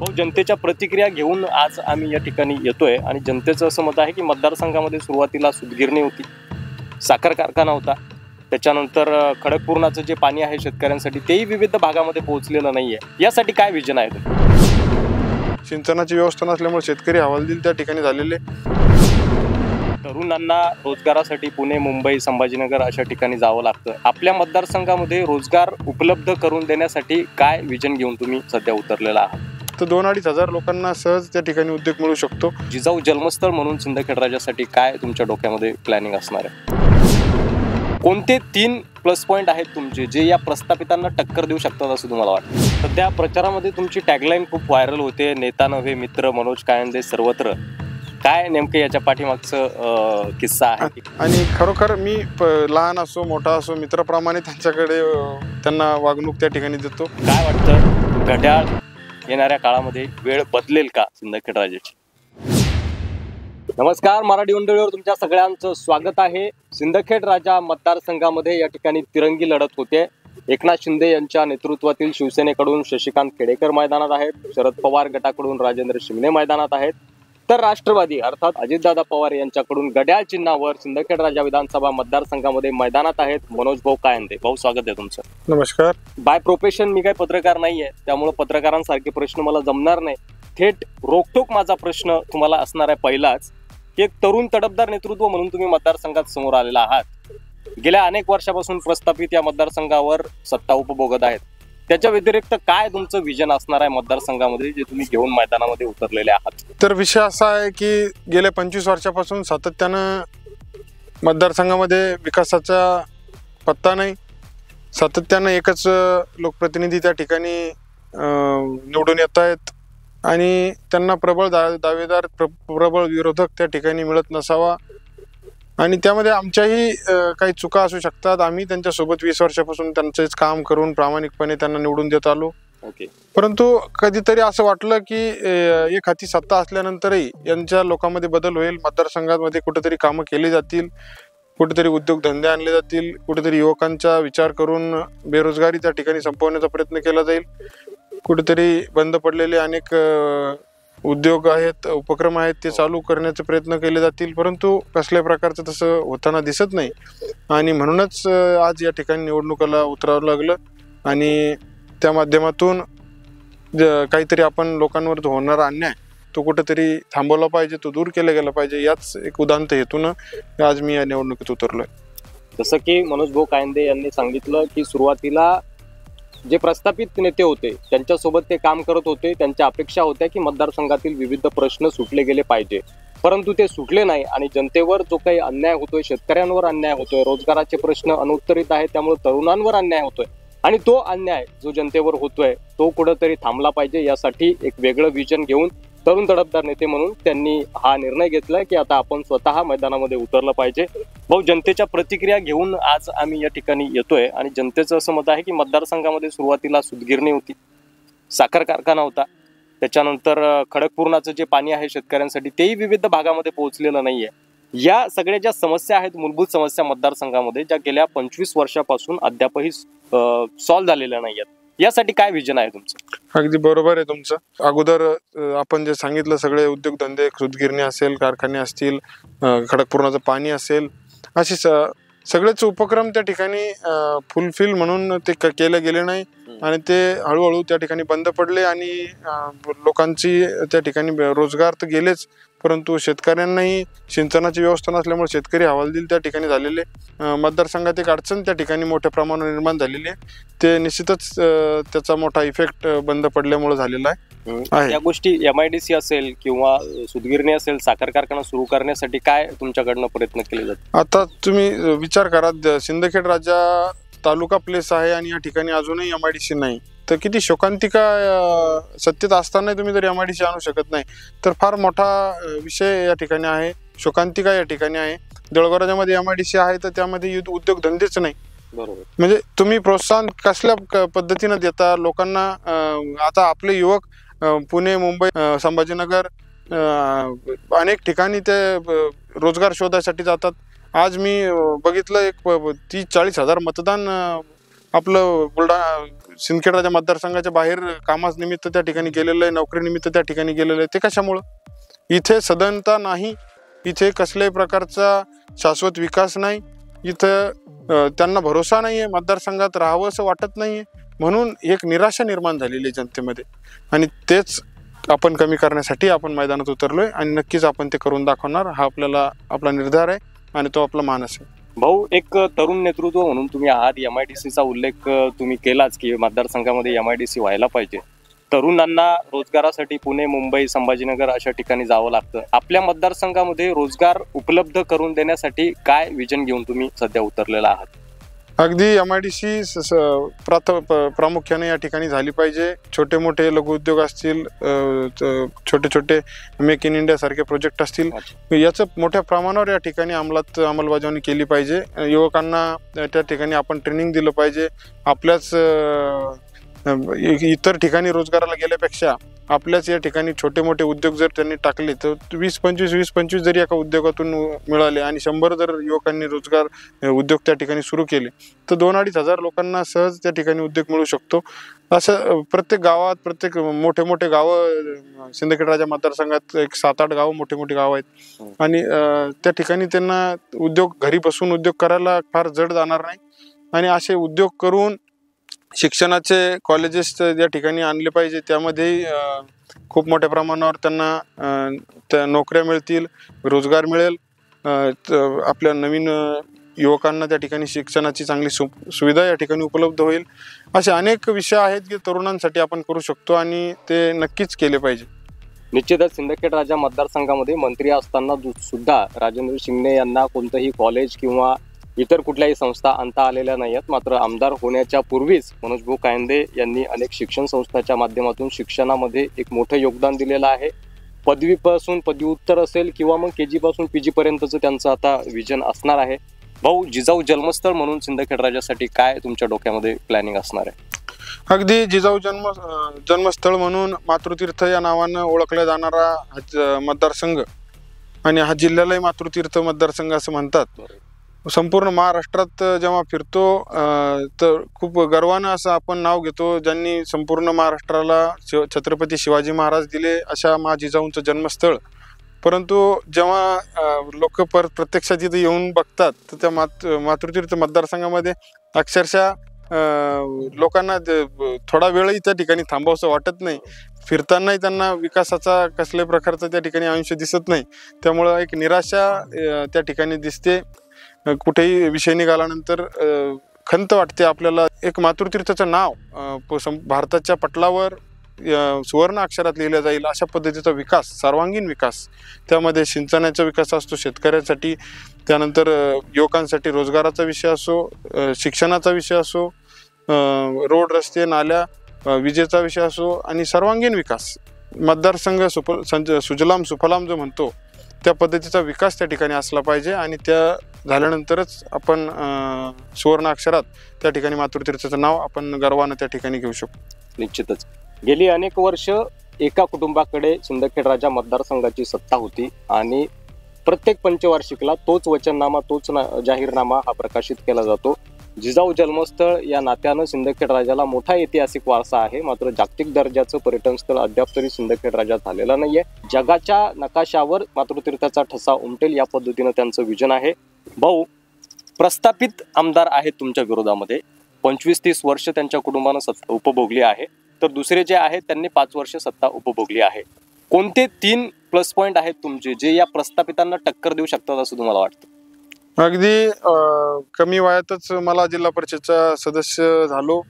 जनतेच्या प्रतिक्रिया घेऊन आज आम्ही या ठिकाणी येतोय आणि जनतेचं असं मत आहे की मतदारसंघामध्ये सुरुवातीला सूतगिरणी होती, साखर कारखाना होता, त्याच्यानंतर खडकपूर्णाचं जे पाणी आहे शेतकऱ्यांसाठी तेही विविध भागामध्ये पोहोचलेलं नाहीये. यासाठी काय विजन आहे? सिंचनाची व्यवस्था नसल्यामुळे शेतकरी हवालदिल त्या ठिकाणी झालेले. तरुणांना रोजगारासाठी पुणे, मुंबई, संभाजीनगर अशा ठिकाणी जावं लागतं. आपल्या मतदारसंघामध्ये रोजगार उपलब्ध करून देण्यासाठी काय विजन घेऊन तुम्ही सध्या उतरलेला आहात? तर 2-2.5 हजार लोकांना सहज त्या ठिकाणी उद्योग मिळू शकतो. जिजाऊ जन्मस्थळ म्हणून सिंदखेड राजासाठी काय तुमच्या डोक्यामध्ये प्लॅनिंग असणार आहे? कोणते 3 प्लस पॉईंट आहेत तुमचे जे या प्रस्थापितांना टक्कर देऊ शकतात असं तुम्हाला वाटतं? सध्या प्रचारामध्ये तुमची टॅगलाईन खूप व्हायरल होते, नेता नव्हे मित्र, मनोज कायंदे सर्वत्र. काय नेमके याच्या पाठीमागचं किस्सा आहे? आणि खरोखर मी लहान असो मोठा असो मित्राप्रमाणे त्यांच्याकडे त्यांना वागणूक त्या ठिकाणी देतो. काय वाटतं घड्याळ येणाऱ्या काळामध्ये वेळ बदलेल का सिंदखेड राजाची? नमस्कार, मराठी मंडळीवर तुमच्या सगळ्यांचं स्वागत आहे. सिंदखेड राजा मतदारसंघामध्ये या ठिकाणी तिरंगी लढत होते. एकनाथ शिंदे यांच्या नेतृत्वातील शिवसेनेकडून शशिकांत खेडेकर मैदानात आहेत, शरद पवार गटाकडून राजेंद्र शिंगणे मैदानात आहेत, तर राष्ट्रवादी अर्थात अजितदादा पवार यांच्याकडून घड्याळ चिन्हावर सिंदखेड राजा विधानसभा मतदारसंघामध्ये मैदानात आहेत मनोज भाऊ कायंदे. भाऊ, स्वागत आहे तुमचं. नमस्कार. बाय प्रोफेशन मी काही पत्रकार नाहीये, त्यामुळे पत्रकारांसारखे प्रश्न मला जमणार नाही. थेट रोखोक माझा प्रश्न तुम्हाला असणार आहे पहिलाच, की एक तरुण तडफदार नेतृत्व म्हणून तुम्ही मतदारसंघात समोर आलेला आहात. गेल्या अनेक वर्षापासून प्रस्थापित या मतदारसंघावर सत्ता उपभोगत आहेत. त्याच्या व्यतिरिक्त काय तुमचं विजन असणार आहे मतदारसंघामध्ये जे तुम्ही घेऊन मैदानामध्ये उतरलेले आहात? तर विषय असा आहे की गेल्या 25 वर्षापासून सातत्यानं मतदारसंघामध्ये विकासाचा पत्ता नाही. सातत्यानं एकच लोकप्रतिनिधी त्या ठिकाणी निवडून येत आहेत आणि त्यांना प्रबळ दावेदार प्रबळ विरोधक त्या ठिकाणी मिळत नसावा आणि त्यामध्ये आमच्याही काही चुका असू शकतात. आम्ही त्यांच्यासोबत 20 वर्षापासून त्यांचंच काम करून प्रामाणिकपणे त्यांना निवडून देत आलो. परंतु कधीतरी असं वाटलं की एक हाती सत्ता असल्यानंतरही यांच्या लोकांमध्ये बदल होईल, मतदारसंघामध्ये कुठेतरी कामं केली जातील, कुठेतरी उद्योगधंदे आणले जातील, कुठेतरी युवकांचा विचार करून बेरोजगारी त्या ठिकाणी संपवण्याचा प्रयत्न केला जाईल, कुठेतरी बंद पडलेले अनेक उद्योग आहेत, उपक्रम आहेत ते चालू करण्याचे प्रयत्न केले जातील. परंतु कसल्याही प्रकारचं तसं होताना दिसत नाही आणि म्हणूनच आज या ठिकाणी निवडणुकीला उतरावं लागलं आणि त्या माध्यमातून काहीतरी आपण लोकांवर जो होणारा अन्याय तो कुठेतरी थांबवला पाहिजे, तो दूर केला गेला पाहिजे, याच एक उदांत हेतून आज मी या निवडणुकीत उतरलोय. जसं की मनोज भाऊ कायंदे यांनी सांगितलं की सुरुवातीला जे प्रस्थापित नेते होते त्यांच्यासोबत ते काम करत होते, त्यांच्या अपेक्षा होत्या की मतदारसंघातील विविध प्रश्न सुटले गेले पाहिजे, परंतु ते सुटले नाही आणि जनतेवर जो काही अन्याय होतोय, शेतकऱ्यांवर अन्याय होतोय, रोजगाराचे प्रश्न अनुत्तरित आहेत, त्यामुळे तरुणांवर अन्याय होतोय आणि तो अन्याय जो जनतेवर होतोय तो कुठेतरी थांबला पाहिजे. यासाठी एक वेगळं विजन घेऊन तरुण तडफदार नेते म्हणून त्यांनी हा निर्णय घेतलाय की आता आपण स्वतः मैदानामध्ये उतरलं पाहिजे. भाऊ, जनतेच्या प्रतिक्रिया घेऊन आज आम्ही या ठिकाणी येतोय आणि जनतेचं असं मत आहे की मतदारसंघामध्ये सुरुवातीला सूतगिरणी होती, साखर कारखाना होता, त्याच्यानंतर खडकपूर्णाचं जे पाणी आहे शेतकऱ्यांसाठी तेही विविध भागामध्ये पोहोचलेलं नाहीये. या सगळ्या ज्या समस्या आहेत, मूलभूत समस्या मतदारसंघामध्ये, ज्या गेल्या 25 वर्षापासून अद्यापही सॉल्व्ह झालेल्या नाहीयेत, यासाठी काय विजन आहे तुमचं? अगदी बरोबर आहे तुमचं. अगोदर आपण जे सांगितलं सगळे उद्योगधंदे, सूतगिरणी असेल, कारखाने असतील, खडकपूर्णाचं पाणी असेल, असे सगळेच उपक्रम त्या ठिकाणी फुलफिल म्हणून ते केले गेले नाही आणि ते हळूहळू त्या ठिकाणी बंद पडले आणि लोकांची त्या ठिकाणी रोजगार तर गेलेच, परंतु शेतकऱ्यांनाही सिंचनाची व्यवस्था नसल्यामुळे शेतकरी हवालदिल त्या ठिकाणी झालेले. मतदारसंघात एक अडचण त्या ठिकाणी मोठ्या प्रमाणावर निर्माण झालेली आहे, ते निश्चितच त्याचा मोठा इफेक्ट बंद पडल्यामुळे झालेला आहे. या गोष्टी MIDC असेल किंवा सूतगिरणी असेल, साखर कारखाना सुरू करण्यासाठी काय तुमच्याकडनं प्रयत्न केले जातात? आता तुम्ही विचार करा, सिंदखेड राजा तालुका प्लेस आहे आणि या ठिकाणी अजूनही MIDC नाही, तर किती शोकांतिका सत्तेत असताना तुम्ही जर MIDC आणू शकत नाही तर फार मोठा विषय या ठिकाणी आहे, शोकांतिका या ठिकाणी आहे. देऊळगाव राजामध्ये MIDC आहे तर त्यामध्ये उद्योगधंदेच नाही. बरोबर. म्हणजे तुम्ही प्रोत्साहन कसल्या पद्धतीनं देता लोकांना? आता आपले युवक पुणे, मुंबई, संभाजीनगर अनेक ठिकाणी ते रोजगार शोधासाठी जातात. आज मी बघितलं एक 30-40 हजार मतदान आपलं सिंदखेड राजा मतदारसंघाच्या बाहेर कामानिमित्त त्या ठिकाणी गेलेलं आहे, नोकरीनिमित्त त्या ठिकाणी गेलेलं आहे, ते कशामुळं? इथे सदनता नाही, इथे कसल्याही प्रकारचा शाश्वत विकास नाही, इथं त्यांना भरोसा नाही आहे, मतदारसंघात राहावं असं वाटत नाही आहे, म्हणून एक निराशा निर्माण झालेली आहे जनतेमध्ये. आणि तेच आपण कमी करण्यासाठी आपण मैदानात उतरलोय आणि नक्कीच आपण ते करून दाखवणार. हा आपला निर्धार आहे आणि तो आपला मानस आहे. भाऊ, एक तरुण नेतृत्व म्हणून तुम्ही आहात. MIDCचा उल्लेख तुम्ही केलाच की मतदारसंघामध्ये MIDC व्हायला पाहिजे. तरुणांना रोजगारासाठी पुणे, मुंबई, संभाजीनगर अशा ठिकाणी जावं लागतं. आपल्या मतदारसंघामध्ये रोजगार उपलब्ध करून देण्यासाठी काय विजन घेऊन तुम्ही सध्या उतरलेला आहात? अगदी MIDC प्रामुख्याने या ठिकाणी झाली पाहिजे. छोटे मोठे लघुउद्योग असतील, छोटे छोटे मेक इन इंडिया सारखे प्रोजेक्ट असतील, याचं मोठ्या प्रमाणावर या ठिकाणी अंमलबजावणी केली पाहिजे. युवकांना त्या ठिकाणी आपण ट्रेनिंग दिलं पाहिजे. आपल्याच इतर ठिकाणी रोजगाराला गेल्यापेक्षा आपल्याच या ठिकाणी छोटे मोठे उद्योग जर त्यांनी टाकले तर 20-25 जरी एका उद्योगातून मिळाले आणि 100 जर युवकांनी रोजगार उद्योग त्या ठिकाणी सुरू केले तर 2-2.5 हजार लोकांना सहज त्या ठिकाणी उद्योग मिळू शकतो. असं प्रत्येक गावात, प्रत्येक मोठे गावं, सिंदखेड राजा मतदारसंघात एक 7-8 गावं मोठे गावं आहेत आणि त्या ठिकाणी त्यांना उद्योग घरी बसून उद्योग करायला फार जड जाणार नाही. आणि असे उद्योग करून शिक्षणाचे कॉलेजेस या ठिकाणी आणले पाहिजे. त्यामध्ये खूप मोठ्या प्रमाणावर त्यांना नोकऱ्या मिळतील, रोजगार मिळेल, आपल्या नवीन युवकांना त्या ठिकाणी शिक्षणाची चांगली सुविधा या ठिकाणी उपलब्ध होईल. असे अनेक विषय आहेत की तरुणांसाठी आपण करू शकतो आणि ते नक्कीच केले पाहिजे. निश्चितच सिंदखेड राजा मतदारसंघामध्ये मंत्री असताना सुद्धा राजेंद्र शिंगणे यांना कोणतंही कॉलेज किंवा इतर कुठल्याही संस्था आणता आलेल्या नाही आहेत. मात्र आमदार होण्याच्या पूर्वीच मनोजभाऊ कायंदे यांनी अनेक शिक्षण संस्थांच्या माध्यमातून शिक्षणामध्ये एक मोठं योगदान दिलेलं आहे. पदवीपासून पदव्युत्तर असेल किंवा मग KG पासून PG पर्यंतचं त्यांचं आता विजन असणार आहे. भाऊ, जिजाऊ जन्मस्थळ म्हणून सिंदखेड राजासाठी काय तुमच्या डोक्यामध्ये प्लॅनिंग असणार आहे? अगदी जिजाऊ जन्मस्थळ म्हणून मातृतीर्थ या नावानं ओळखला जाणारा मतदारसंघ, आणि हा जिल्ह्यालाही मातृतीर्थ मतदारसंघ असं म्हणतात. संपूर्ण महाराष्ट्रात जेव्हा फिरतो तर खूप गर्वानं असं आपण नाव घेतो, ज्यांनी संपूर्ण महाराष्ट्राला छत्रपती शिवाजी महाराज दिले अशा मा जिजाऊंचं जन्मस्थळ. परंतु जेव्हा लोक प्रत्यक्षात तिथे येऊन बघतात तर त्या मातृतीर्थ मतदारसंघामध्ये अक्षरशः लोकांना थोडा वेळही त्या ठिकाणी थांबावंसं वाटत नाही. फिरतानाही त्यांना विकासाचा कसल्याही प्रकारचं त्या ठिकाणी अंश दिसत नाही. त्यामुळं एक निराशा त्या ठिकाणी दिसते. कुठेही विषय निघाल्यानंतर खंत वाटते आपल्याला. एक मातृतीर्थाचं नाव भारताच्या पटलावर सुवर्ण अक्षरात लिहिलं जाईल अशा पद्धतीचा विकास, सर्वांगीण विकास, त्यामध्ये सिंचनाचा विकास असतो शेतकऱ्यांसाठी, त्यानंतर युवकांसाठी रोजगाराचा विषय असो, शिक्षणाचा विषय असो, रोड रस्ते नाल्या, विजेचा विषय असो, आणि सर्वांगीण विकास, मतदारसंघ सुजलाम सुफलाम जो म्हणतो त्या पद्धतीचा विकास त्या ठिकाणी असला पाहिजे. आणि त्या झाल्यानंतरच आपण सुवर्ण अक्षरात त्या ठिकाणी मातृतीर्थाचं नाव आपण गर्वानं त्या ठिकाणी घेऊ शकतो. निश्चितच गेली अनेक वर्ष एका कुटुंबाकडे सिंदखेड राजा मतदारसंघाची सत्ता होती आणि प्रत्येक पंचवार्षिकला तोच वचननामा, तोच जाहीरनामा हा प्रकाशित केला जातो. जिजाऊ जन्मस्थळ या नात्यानं सिंदखेड राजाला मोठा ऐतिहासिक वारसा आहे. मात्र जागतिक दर्जाचं पर्यटन स्थळ अद्याप तरी सिंदखेड राजा झालेला नाहीये. जगाच्या नकाशावर मातृतीर्थाचा ठसा उमटेल या पद्धतीनं त्यांचं विजन आहे. भाऊ, प्रस्थापित आमदार आहेत तुमच्या विरोधामध्ये. 25-30 वर्ष त्यांच्या कुटुंबानं सत्ता उपभोगली आहे, तर दुसरे जे आहेत त्यांनी 5 वर्ष सत्ता उपभोगली आहे. कोणते 3 प्लस पॉईंट आहेत तुमचे जे या प्रस्थापितांना टक्कर देऊ शकतात असं तुम्हाला वाटतं? अगदी कमी वयातच मला जिल्हा परिषदचा सदस्य झालो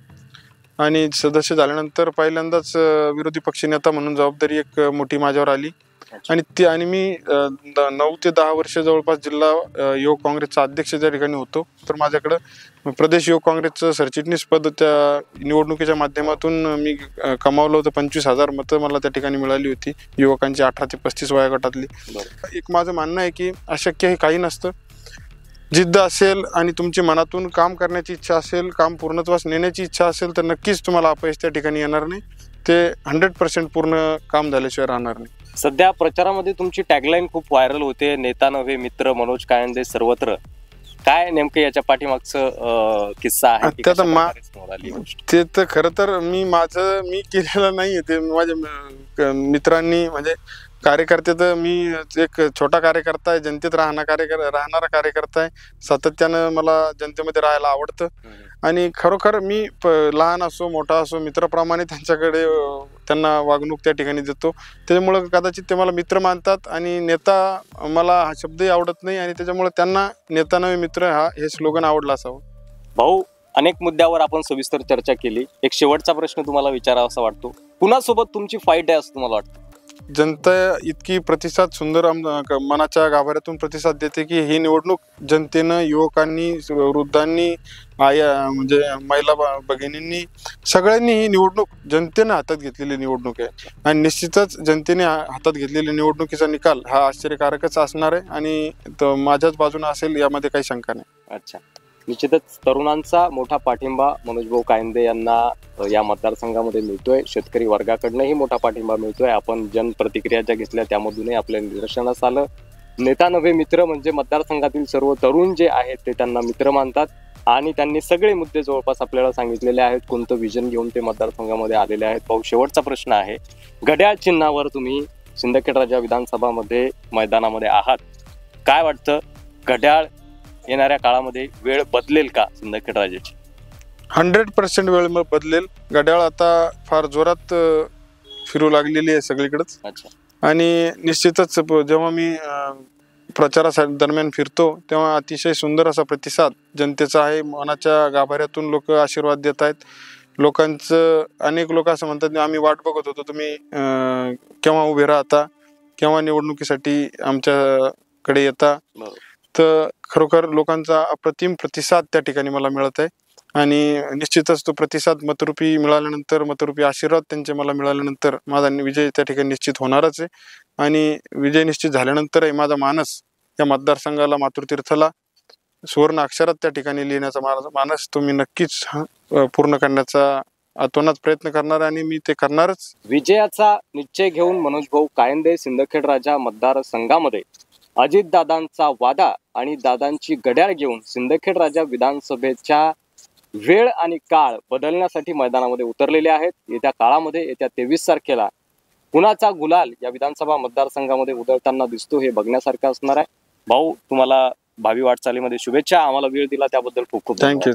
आणि सदस्य झाल्यानंतर पहिल्यांदाच विरोधी पक्षनेता म्हणून जबाबदारी एक मोठी माझ्यावर आली. आणि मी 9 ते 10 वर्ष जवळपास जिल्हा युवक काँग्रेसचा अध्यक्ष त्या ठिकाणी होतो. तर माझ्याकडं प्रदेश युवक काँग्रेसचं सरचिटणीस पद त्या निवडणुकीच्या माध्यमातून मी कमावलं होतं. 25,000 मतं मला त्या ठिकाणी मिळाली होती, युवकांची 18 ते 35 वयोगटातली. एक माझं म्हणणं आहे की अशक्य हे काही नसतं. जिद्द असेल आणि तुमची मनातून काम करण्याची इच्छा असेल, काम पूर्णत्वास नेण्याची इच्छा असेल तर नक्कीच तुम्हाला अपयश त्या ठिकाणी येणार नाही. ते 100% पूर्ण काम झाल्याशिवाय राहणार नाही. सध्या प्रचारामध्ये तुमची टॅगलाईन खूप व्हायरल होते, नेता नव्हे मित्र, मनोज कायंदे सर्वत्र. काय नेमकं याच्या पाठीमागचं किस्सा आहे की आता तर कशाप्रकारे समोर आली ही गोष्ट? ते तर खरं तर मी केलेलं नाहीये ते माझ्या मित्रांनी म्हणजे कार्यकर्ते तर मी एक छोटा कार्यकर्ता आहे, जनतेत राहणारा कार्यकर्ता आहे. सातत्यानं मला जनतेमध्ये राहायला आवडतं आणि खरोखर मी लहान असो मोठा असो मित्राप्रमाणे त्यांच्याकडे त्यांना वागणूक त्या ठिकाणी देतो. त्याच्यामुळं कदाचित ते मला मित्र मानतात आणि नेता मला हा शब्दही आवडत नाही आणि त्याच्यामुळे त्यांना नेता नव्हे मित्र हे स्लोगन आवडलं असावं. भाऊ, अनेक मुद्द्यावर आपण सविस्तर चर्चा केली. एक शेवटचा प्रश्न तुम्हाला विचारावासा वाटतो, कुणासोबत तुमची फाईट आहे असं तुम्हाला वाटतं? जनता इतकी प्रतिसाद सुंदर मनाच्या गाभाऱ्यातून प्रतिसाद देते की ही निवडणूक जनतेनं, युवकांनी, वृद्धांनी, म्हणजे महिला भगिनींनी सगळ्यांनी ही निवडणूक जनतेनं हातात घेतलेली निवडणूक आहे आणि निश्चितच जनतेने हातात घेतलेल्या निवडणुकीचा निकाल हा आश्चर्यकारकच असणार आहे आणि माझ्याच बाजूने असेल यामध्ये काही शंका नाही. अच्छा, निश्चितच तरुणांचा मोठा पाठिंबा मनोजभाऊ कायंदे यांना या मतदारसंघामध्ये मिळतोय. शेतकरी वर्गाकडनंही मोठा पाठिंबा मिळतोय. आपण जनप्रतिक्रिया ज्या घेतल्या त्यामधूनही आपल्या निदर्शनास आलं, नेता नव्हे मित्र म्हणजे मतदारसंघातील सर्व तरुण जे आहेत ते त्यांना मित्र मानतात आणि त्यांनी सगळे मुद्दे जवळपास आपल्याला सांगितलेले आहेत. कोणतं विजन घेऊन ते मतदारसंघामध्ये आलेले आहेत. भाऊ, शेवटचा प्रश्न आहे, घड्याळ चिन्हावर तुम्ही सिंदखेडराजा विधानसभामध्ये मैदानामध्ये आहात, काय वाटतं, घड्याळ येणाऱ्या काळामध्ये वेळ बदलेल का सिंदखेडराजाची? 100% वेळ बदलेल. घड्याळ आता फार जोरात फिरू लागलेली आहे सगळीकडेच. अच्छा. आणि निश्चितच जेव्हा मी प्रचारासाठी दरम्यान फिरतो तेव्हा अतिशय सुंदर असा प्रतिसाद जनतेचा आहे. मनाच्या गाभाऱ्यातून लोक आशीर्वाद देत आहेत. लोकांचं अनेक लोक असं म्हणतात आम्ही वाट बघत होतो, तुम्ही केव्हा उभे राहता, केव्हा निवडणुकीसाठी आमच्याकडे येता. तर खरोखर लोकांचा अप्रतिम प्रतिसाद त्या ठिकाणी मला मिळत आहे आणि निश्चितच तो प्रतिसाद मतरूपी मिळाल्यानंतर, मतरूपी आशीर्वाद त्यांचे मला मिळाल्यानंतर माझा विजय त्या ठिकाणी निश्चित होणारच आहे आणि विजय निश्चित झाल्यानंतरही माझा मानस या मतदारसंघाला, मातृतीर्थाला सुवर्ण अक्षरात त्या ठिकाणी लिहिण्याचा मानस तो मी नक्कीच पूर्ण करण्याचा अतोनात प्रयत्न करणार आणि मी ते करणारच. विजयाचा निश्चय घेऊन मनोजभाऊ कायंदे सिंदखेडराजा मतदारसंघामध्ये अजितदादांचा वादा आणि दादांची घड्याळ घेऊन सिंदखेडराजा विधानसभेच्या वेळ आणि काळ बदलण्यासाठी मैदानामध्ये उतरलेले आहेत. येत्या काळामध्ये येत्या 23 तारखेला कुणाचा गुलाल या विधानसभा मतदारसंघामध्ये उधळताना दिसतो हे बघण्यासारखं असणार आहे. भाऊ, तुम्हाला भावी वाटचालीमध्ये शुभेच्छा. आम्हाला वेळ दिला त्याबद्दल खूप खूप थँक्यू.